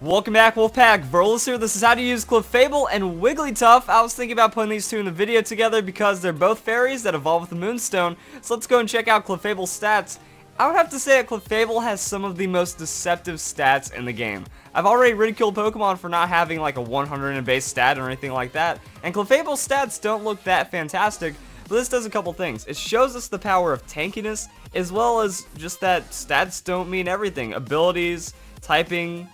Welcome back, Wolfpack. Verlis here. This is how to use Clefable and Wigglytuff. I was thinking about putting these two in the video together because they're both fairies that evolve with the Moonstone. So let's go and check out Clefable's stats. I would have to say that Clefable has some of the most deceptive stats in the game. I've already ridiculed Pokemon for not having like a 100 in base stat or anything like that, and Clefable's stats don't look that fantastic, but this does a couple things. It shows us the power of tankiness, as well as just that stats don't mean everything. Abilities, typing,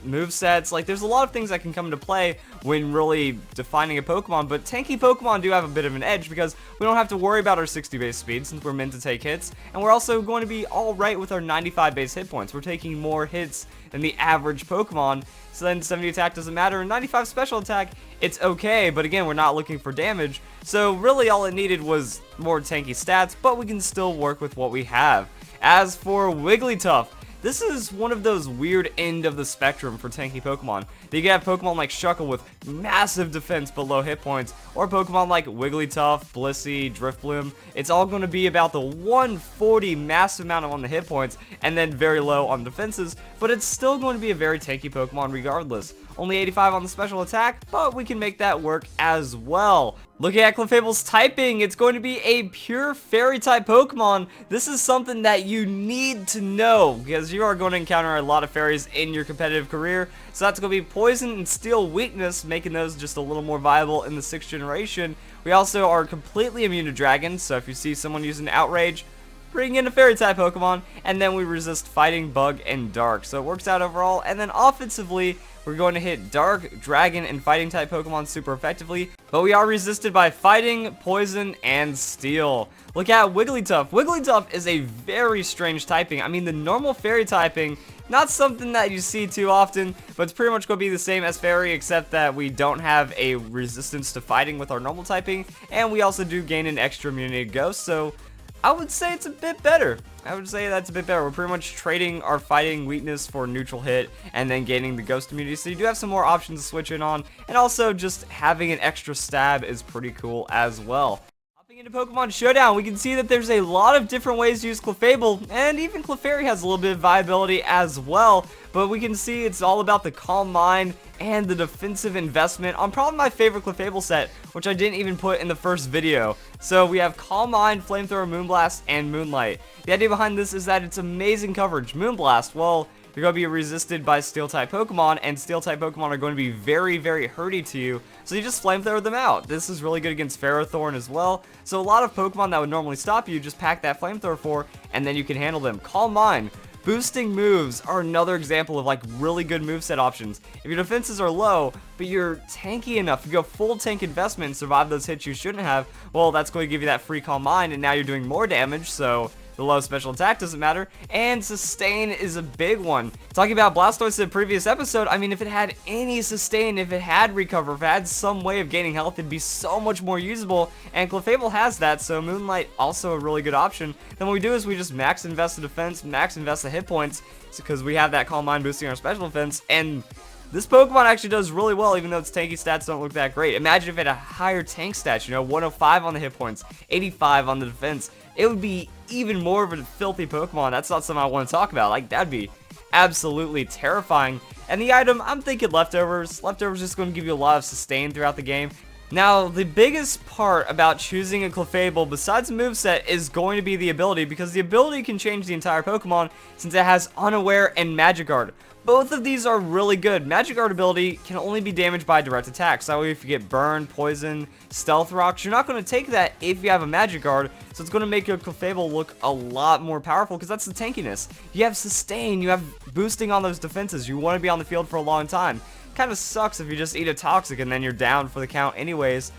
movesets, like there's a lot of things that can come into play when really defining a Pokemon, but tanky Pokemon do have a bit of an edge because we don't have to worry about our 60 base speed since we're meant to take hits, and we're also going to be alright with our 95 base hit points. We're taking more hits than the average Pokemon, so then 70 attack doesn't matter, and 95 special attack, it's okay, but again, we're not looking for damage, so really all it needed was more tanky stats, but we can still work with what we have. As for Wigglytuff, this is one of those weird end of the spectrum for tanky Pokemon. You can have Pokemon like Shuckle with massive defense but low hit points, or Pokemon like Wigglytuff, Blissey, Drifblim. It's all going to be about the 140 massive amount on the hit points and then very low on defenses, but it's still going to be a very tanky Pokemon regardless. Only 85 on the special attack, but we can make that work as well. Looking at Clefable's typing, it's going to be a pure fairy type Pokemon. This is something that you need to know because you are going to encounter a lot of fairies in your competitive career. So that's going to be Poison and Steel weakness, making those just a little more viable in the 6th generation. We also are completely immune to dragons, so if you see someone using Outrage, bring in a fairy type Pokemon, and then we resist Fighting, Bug, and Dark. So it works out overall, and then offensively, we're going to hit Dark, Dragon, and Fighting type Pokemon super effectively, but we are resisted by Fighting, Poison, and Steel. Look at Wigglytuff. Wigglytuff is a very strange typing. I mean, the normal fairy typing, not something that you see too often, but it's pretty much going to be the same as fairy, except that we don't have a resistance to fighting with our normal typing, and we also do gain an extra immunity to Ghost, so I would say it's a bit better. I would say that's a bit better. We're pretty much trading our fighting weakness for neutral hit and then gaining the ghost immunity. So you do have some more options to switch in on. And also just having an extra stab is pretty cool as well. Hopping into Pokemon Showdown, we can see that there's a lot of different ways to use Clefable, and even Clefairy has a little bit of viability as well. But we can see it's all about the Calm Mind and the defensive investment on probably my favorite Clefable set, which I didn't even put in the first video. So we have Calm Mind, Flamethrower, Moonblast, and Moonlight. The idea behind this is that it's amazing coverage. Moonblast, well, you're going to be resisted by Steel-type Pokemon, and Steel-type Pokemon are going to be very, very hurty to you, so you just Flamethrower them out. This is really good against Ferrothorn as well, so a lot of Pokemon that would normally stop you, just pack that Flamethrower for, and then you can handle them. Calm Mind. Boosting moves are another example of like really good moveset options. If your defenses are low, but you're tanky enough to go full tank investment and survive those hits you shouldn't have, well, that's going to give you that free Calm Mind, and now you're doing more damage, so the low special attack doesn't matter, and sustain is a big one. Talking about Blastoise in the previous episode, I mean, if it had any sustain, if it had recover, if it had some way of gaining health, it'd be so much more usable, and Clefable has that, so Moonlight also a really good option. Then what we do is we just max invest the defense, max invest the hit points, because we have that Calm Mind boosting our special defense, and this Pokemon actually does really well, even though its tanky stats don't look that great. Imagine if it had a higher tank stats, you know, 105 on the hit points, 85 on the defense. It would be even more of a filthy Pokemon. That's not something I want to talk about. Like, that'd be absolutely terrifying. And the item, I'm thinking Leftovers. Leftovers is going to give you a lot of sustain throughout the game. Now, the biggest part about choosing a Clefable, besides the moveset, is going to be the ability, because the ability can change the entire Pokemon, since it has Unaware and Magic Guard. Both of these are really good. Magic Guard ability can only be damaged by direct attacks. That way, if you get burned, poison, stealth rocks, you're not going to take that if you have a Magic Guard. So it's going to make your Clefable look a lot more powerful because that's the tankiness. You have sustain, you have boosting on those defenses. You want to be on the field for a long time. Kind of sucks if you just eat a Toxic and then you're down for the count anyways.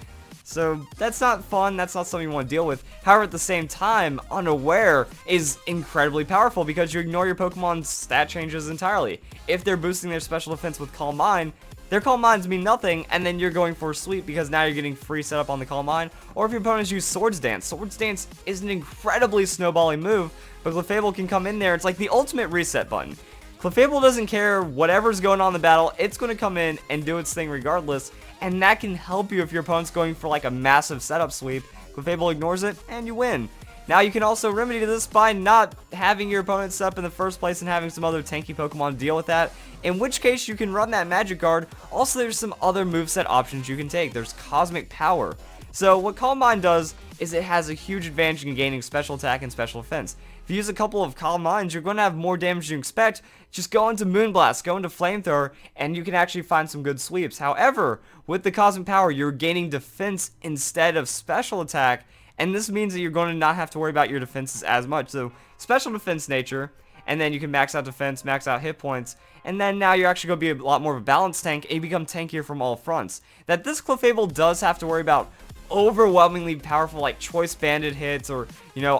So that's not fun, that's not something you want to deal with. However, at the same time, Unaware is incredibly powerful because you ignore your Pokemon's stat changes entirely. If they're boosting their special defense with Calm Mind, their Calm Minds mean nothing, and then you're going for a sweep because now you're getting free setup on the Calm Mind. Or if your opponents use Swords Dance. Swords Dance is an incredibly snowballing move, but Clefable can come in there. It's like the ultimate reset button. Clefable doesn't care whatever's going on in the battle, it's going to come in and do its thing regardless, and that can help you if your opponent's going for like a massive setup sweep. Clefable ignores it, and you win. Now you can also remedy this by not having your opponent set up in the first place and having some other tanky Pokemon deal with that, in which case you can run that Magic Guard. Also, there's some other moveset options you can take. There's Cosmic Power. So what Calm Mind does is it has a huge advantage in gaining special attack and special defense. If you use a couple of Calm Minds, you're going to have more damage than you expect. Just go into Moonblast, go into Flamethrower, and you can actually find some good sweeps. However, with the Cosmic Power, you're gaining defense instead of special attack, and this means that you're going to not have to worry about your defenses as much. So, special defense nature, and then you can max out defense, max out hit points, and then now you're actually going to be a lot more of a balanced tank, and you become tankier from all fronts. That this Clefable does have to worry about overwhelmingly powerful like choice banded hits or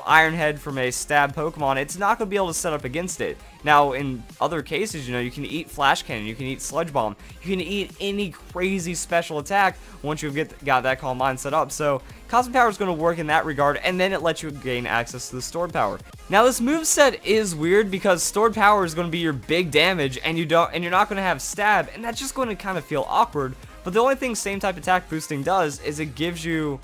Iron Head from a stab Pokemon, it's not going to be able to set up against it. Now in other cases, you can eat Flash Cannon, you can eat Sludge Bomb, you can eat any crazy special attack once you've got that Calm Mind set up. So Cosmic Power is going to work in that regard, and then it lets you gain access to the stored power. Now this moveset is weird because stored power is going to be your big damage, and you're not going to have stab, and that's just going to kind of feel awkward. But the only thing same type attack boosting does is it gives you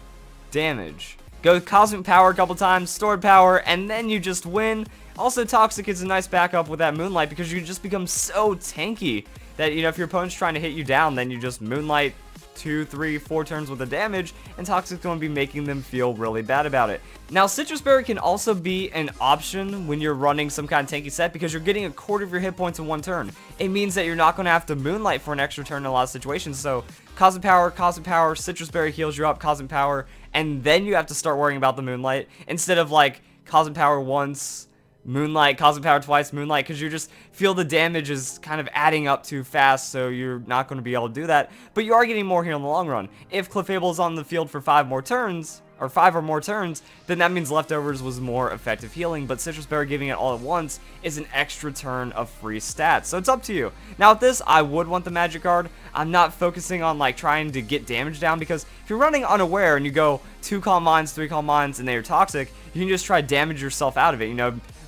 damage. Go Cosmic Power a couple times, Stored Power, and then you just win. Also, Toxic is a nice backup with that Moonlight because you just become so tanky that, if your opponent's trying to hit you down, then you just Moonlight 2, 3, 4 turns with the damage, and Toxic's going to be making them feel really bad about it. Now, Citrus Berry can also be an option when you're running some kind of tanky set because you're getting a quarter of your hit points in one turn. It means that you're not going to have to Moonlight for an extra turn in a lot of situations. So, Cosmic Power, Citrus Berry heals you up, Cosmic Power, and then you have to start worrying about the Moonlight instead of like Cosmic Power once, Moonlight, Cosmic Power twice, Moonlight, because you just feel the damage is kind of adding up too fast, so you're not going to be able to do that, but you are getting more here in the long run. If Clefable is on the field for 5 more turns, or 5 or more turns, then that means Leftovers was more effective healing, but Citrus Berry giving it all at once is an extra turn of free stats, so it's up to you. Now with this, I would want the Magic Guard. I'm not focusing on like trying to get damage down, because if you're running Unaware and you go 2 Calm Minds, 3 Calm Minds, and they're toxic, you can just try to damage yourself out of it,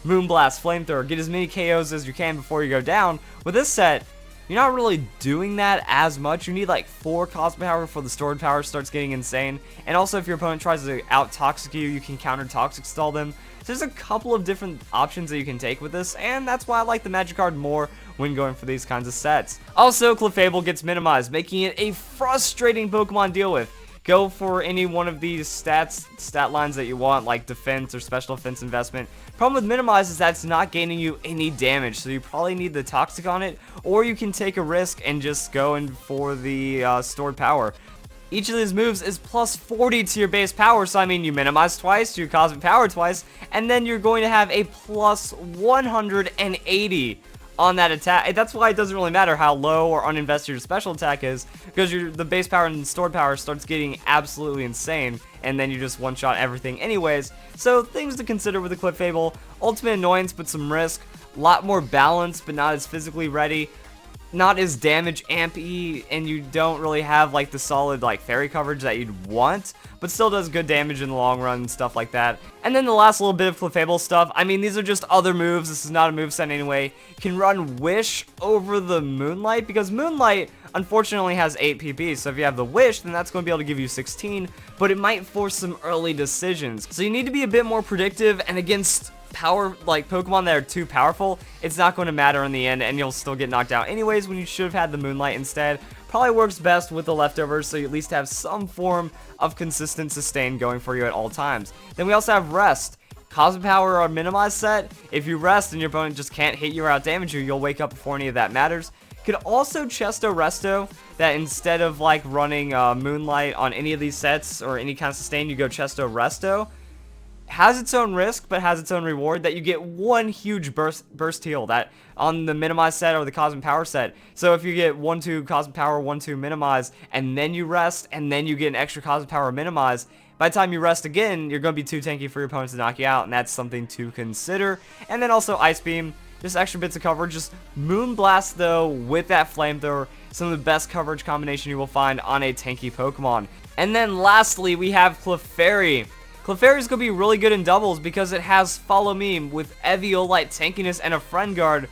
Moonblast, Flamethrower, get as many KOs as you can before you go down. With this set, you're not really doing that as much. You need like 4 Cosmic Power before the stored power starts getting insane. And also if your opponent tries to out-toxic you, you can counter-toxic stall them. So there's a couple of different options that you can take with this, and that's why I like the Magic Card more when going for these kinds of sets. Also, Clefable gets minimized, making it a frustrating Pokemon to deal with. Go for any one of these stat lines that you want, like defense or special defense investment. Problem with minimize is that it's not gaining you any damage, so you probably need the toxic on it, or you can take a risk and just go in for the stored power. Each of these moves is plus 40 to your base power, so I mean you minimize twice, you Cosmic Power twice, and then you're going to have a plus 180 on that attack. That's why it doesn't really matter how low or uninvested your special attack is, because the base power and stored power starts getting absolutely insane, and then you just one-shot everything anyways. So things to consider with the Clefable: ultimate annoyance but some risk, a lot more balance but not as physically ready, not as damage ampy, and you don't really have like the solid like fairy coverage that you'd want, but still does good damage in the long run and stuff like that. And then the last little bit of Clefable stuff, I mean these are just other moves, this is not a moveset anyway. You can run Wish over the Moonlight, because Moonlight unfortunately has 8 PP, so if you have the Wish, then that's going to be able to give you 16, but it might force some early decisions. So you need to be a bit more predictive, and against Pokemon that are too powerful, it's not going to matter in the end, and you'll still get knocked out anyways when you should have had the Moonlight instead. Probably works best with the Leftovers, so you at least have some form of consistent sustain going for you at all times. Then we also have Rest. Cosmic Power or Minimize set. If you rest and your opponent just can't hit you or outdamage you, you'll wake up before any of that matters. You could also Chesto Resto, that instead of like running Moonlight on any of these sets or any kind of sustain, you go Chesto Resto. Has its own risk, but has its own reward, that you get one huge burst heal that on the Minimize set or the Cosmic Power set. So if you get 1-2 Cosmic Power, 1-2 Minimize, and then you rest, and then you get an extra Cosmic Power Minimize, by the time you rest again, you're going to be too tanky for your opponents to knock you out, and that's something to consider. And then also Ice Beam, just extra bits of coverage. Just Moonblast though, with that Flamethrower, some of the best coverage combination you will find on a tanky Pokemon. And then lastly, we have Clefairy. Clefairy is going to be really good in doubles because it has Follow Me with Eviolite tankiness and a Friend Guard.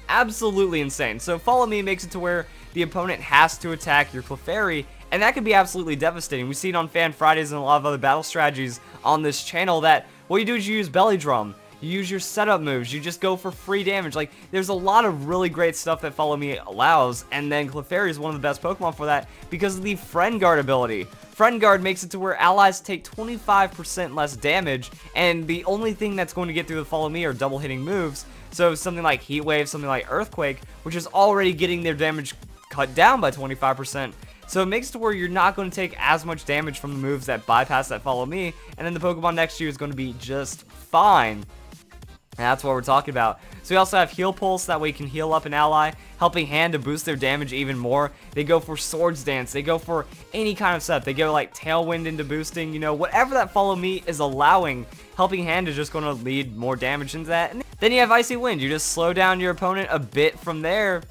Absolutely insane. So Follow Me makes it to where the opponent has to attack your Clefairy, and that could be absolutely devastating. We've seen on Fan Fridays and a lot of other battle strategies on this channel that what you do is you use Belly Drum. You use your setup moves, you just go for free damage. Like, there's a lot of really great stuff that Follow Me allows, and then Clefairy is one of the best Pokemon for that because of the Friend Guard ability. Friend Guard makes it to where allies take 25% less damage, and the only thing that's going to get through the Follow Me are double hitting moves. So something like Heat Wave, something like Earthquake, which is already getting their damage cut down by 25%. So it makes it to where you're not going to take as much damage from the moves that bypass that Follow Me, and then the Pokemon next to you is going to be just fine. And that's what we're talking about. So we also have Heal Pulse, that way you can heal up an ally. Helping Hand to boost their damage even more. They go for Swords Dance. They go for any kind of stuff. They go like Tailwind into boosting, you know, whatever that Follow Me is allowing. Helping Hand is just going to lead more damage into that. And then you have Icy Wind. You just slow down your opponent a bit from there.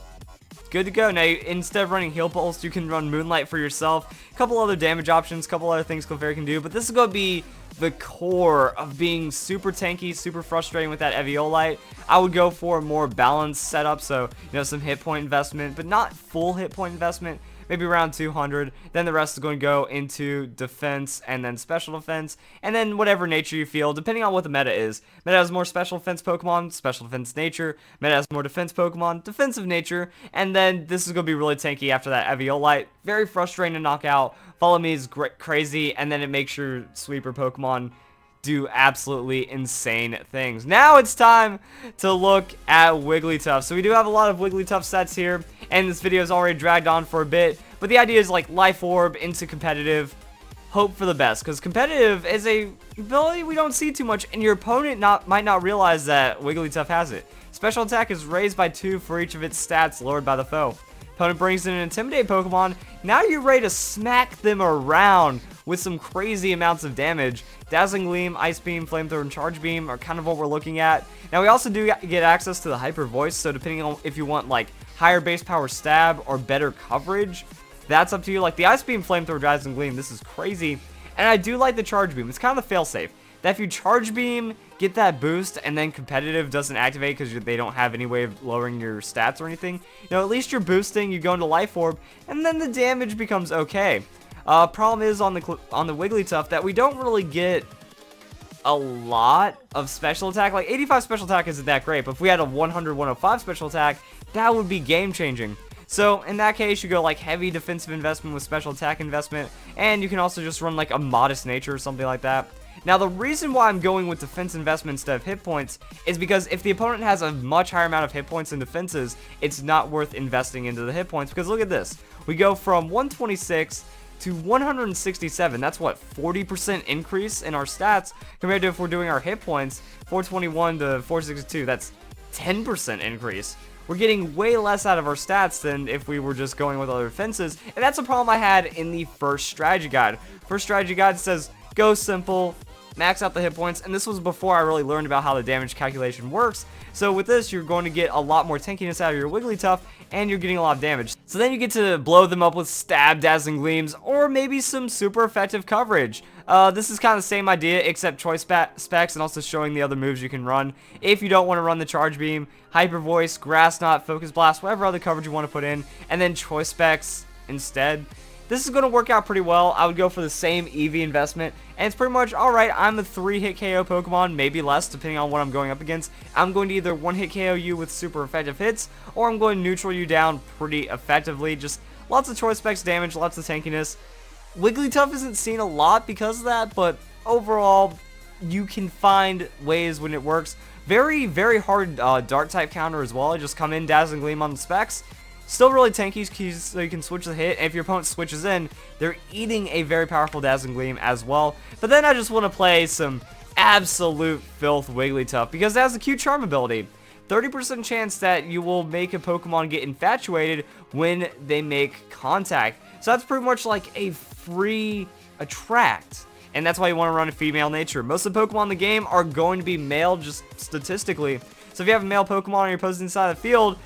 Good to go. Now, instead of running Heal Pulse, you can run Moonlight for yourself. A couple other damage options, a couple other things Clefairy can do, but this is going to be the core of being super tanky, super frustrating with that Eviolite. I would go for a more balanced setup, so, you know, some hit point investment, but not full hit point investment. Maybe around 200, then the rest is going to go into defense and then special defense, and then whatever nature you feel, depending on what the meta is. Meta has more special defense Pokemon, special defense nature. Meta has more defense Pokemon, defensive nature, and then this is going to be really tanky after that Eviolite. Very frustrating to knock out. Follow Me is crazy, and then it makes your sweeper Pokemon do absolutely insane things. Now it's time to look at Wigglytuff. So we do have a lot of Wigglytuff sets here, and this video is already dragged on for a bit, but the idea is like Life Orb into competitive, hope for the best, because competitive is a ability we don't see too much, and your opponent might not realize that Wigglytuff has it. Special attack is raised by 2 for each of its stats lowered by the foe. Opponent brings in an Intimidate Pokemon. Now you're ready to smack them around with some crazy amounts of damage. Dazzling Gleam, Ice Beam, Flamethrower, and Charge Beam are kind of what we're looking at. Now we also do get access to the Hyper Voice, so depending on if you want like higher base power stab or better coverage, that's up to you. Like the Ice Beam, Flamethrower, Dazzling Gleam, this is crazy. And I do like the Charge Beam. It's kind of the failsafe. That if you Charge Beam, get that boost, and then competitive doesn't activate because they don't have any way of lowering your stats or anything, you know, at least you're boosting, you go into Life Orb, and then the damage becomes okay. Problem is on the Wigglytuff that we don't really get a lot of special attack. Like 85 special attack isn't that great, but if we had a 100-105 special attack, that would be game changing. So in that case, you go like heavy defensive investment with special attack investment, and you can also just run like a modest nature or something like that. Now the reason why I'm going with defense investment instead of hit points is because if the opponent has a much higher amount of hit points and defenses, it's not worth investing into the hit points, because look at this. We go from 126 to 167. That's what, 40% increase in our stats compared to if we're doing our hit points, 421 to 462. That's 10% increase. We're getting way less out of our stats than if we were just going with other defenses, and that's a problem I had in the first strategy guide. First strategy guide says go simple, max out the hit points, and this was before I really learned about how the damage calculation works. So with this, you're going to get a lot more tankiness out of your Wigglytuff, and you're getting a lot of damage. So then you get to blow them up with Stab, Dazzling Gleams, or maybe some super effective coverage. This is kind of the same idea, except choice specs and also showing the other moves you can run. If you don't want to run the Charge Beam, Hyper Voice, Grass Knot, Focus Blast, whatever other coverage you want to put in, and then choice specs instead. This is going to work out pretty well. I would go for the same EV investment, and it's pretty much, alright, I'm a 3-hit KO Pokemon, maybe less, depending on what I'm going up against. I'm going to either 1-hit KO you with super effective hits, or I'm going to neutral you down pretty effectively. Just lots of choice specs damage, lots of tankiness. Wigglytuff isn't seen a lot because of that, but overall, you can find ways when it works. Very, very hard Dark type counter as well. Just come in, Dazzling Gleam on the specs. Still really tanky, so you can switch the hit, and if your opponent switches in, they're eating a very powerful Dazzling Gleam as well. But then I just want to play some absolute filth Wigglytuff, because it has a cute charm ability. 30% chance that you will make a Pokemon get infatuated when they make contact. So that's pretty much like a free attract. And that's why you want to run a female nature. Most of the Pokemon in the game are going to be male, just statistically. So if you have a male Pokemon on your opposing side of the field,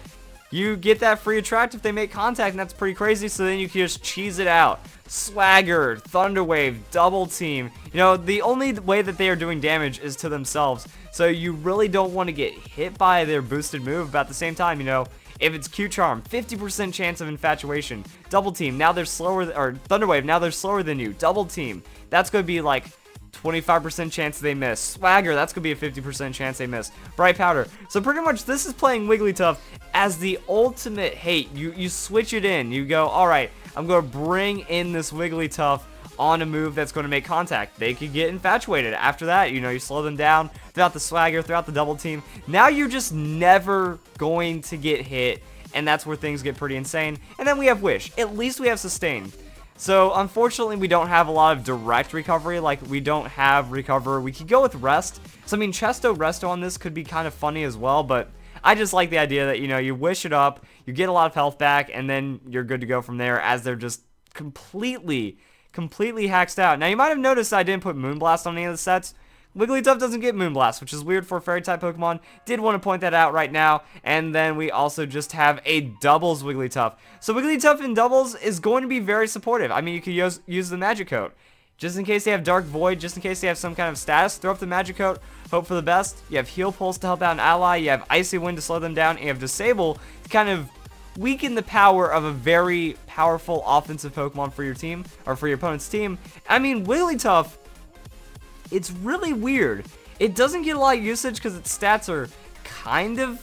you get that free attract if they make contact, and that's pretty crazy. So then you can just cheese it out. Swagger, Thunder Wave, Double Team. You know, the only way that they are doing damage is to themselves. So you really don't want to get hit by their boosted move, but at the same time, you know, if it's Q-Charm, 50% chance of infatuation. Double Team, now they're slower, or Thunder Wave, now they're slower than you. Double Team, that's going to be like 25% chance they miss. Swagger, that's going to be a 50% chance they miss. Bright Powder. So pretty much this is playing Wigglytuff as the ultimate hate. You switch it in. You go, alright, I'm going to bring in this Wigglytuff on a move that's going to make contact. They could get infatuated. After that, you know, you slow them down throughout the swagger, throughout the double team. Now you're just never going to get hit, and that's where things get pretty insane. And then we have Wish. At least we have Sustain. So, unfortunately, we don't have a lot of direct recovery. Like, we don't have Recover. We could go with Rest. So, I mean, Chesto Resto on this could be kind of funny as well, but I just like the idea that, you know, you wish it up, you get a lot of health back, and then you're good to go from there as they're just completely hacked out. Now, you might have noticed I didn't put Moonblast on any of the sets. Wigglytuff doesn't get Moonblast, which is weird for a Fairy-type Pokemon. Did want to point that out right now. And then we also just have a Doubles Wigglytuff. So Wigglytuff in Doubles is going to be very supportive. I mean, you could use the Magic Coat. Just in case they have Dark Void, just in case they have some kind of status, throw up the Magic Coat, hope for the best. You have Heal Pulse to help out an ally. You have Icy Wind to slow them down. And you have Disable to kind of weaken the power of a very powerful offensive Pokemon for your team, or for your opponent's team. I mean, Wigglytuff, it's really weird. It doesn't get a lot of usage because its stats are kind of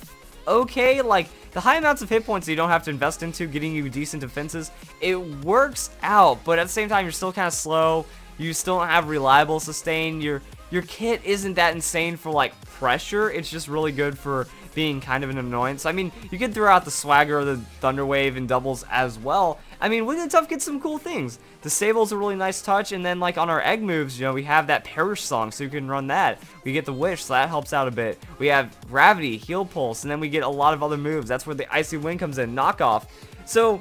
okay. Like, the high amounts of hit points that you don't have to invest into getting you decent defenses, it works out, but at the same time, you're still kind of slow. You still don't have reliable sustain. Your kit isn't that insane for, like, pressure. It's just really good for being kind of an annoyance. I mean, you can throw out the Swagger or the Thunder Wave in Doubles as well. I mean, Wigglytuff gets some cool things. Disable's a really nice touch, and then, like, on our egg moves, you know, we have that Perish Song, so you can run that. We get the Wish, so that helps out a bit. We have Gravity, Heal Pulse, and then we get a lot of other moves. That's where the Icy Wind comes in, Knockoff. So,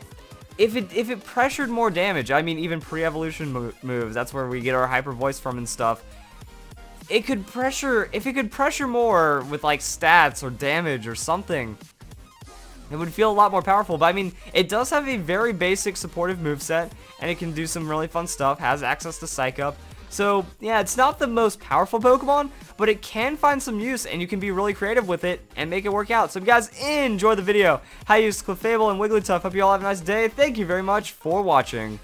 if it pressured more damage, I mean, even pre-evolution moves, that's where we get our Hyper Voice from and stuff. It could pressure, if it could pressure more with, like, stats or damage or something, it would feel a lot more powerful. But I mean, it does have a very basic supportive moveset, and it can do some really fun stuff, has access to Psych Up. So yeah, it's not the most powerful Pokemon, but it can find some use, and you can be really creative with it and make it work out. So if you guys enjoyed the video, how you use Clefable and Wigglytuff, hope you all have a nice day. Thank you very much for watching.